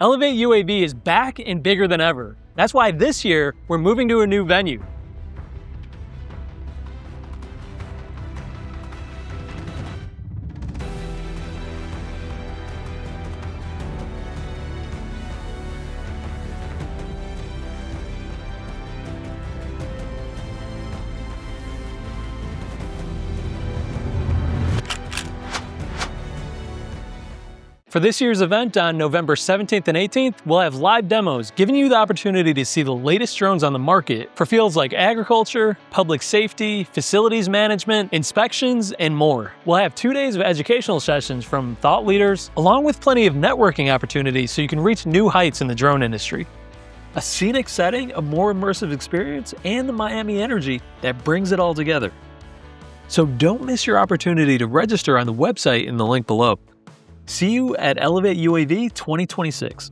Elevate UAV is back and bigger than ever. That's why this year, we're moving to a new venue. For this year's event on November 17th and 18th, we'll have live demos giving you the opportunity to see the latest drones on the market for fields like agriculture, public safety, facilities management, inspections, and more. We'll have 2 days of educational sessions from thought leaders, along with plenty of networking opportunities so you can reach new heights in the drone industry. A scenic setting, a more immersive experience, and the Miami energy that brings it all together. So don't miss your opportunity to register on the website in the link below. See you at ElevateUAV 2026.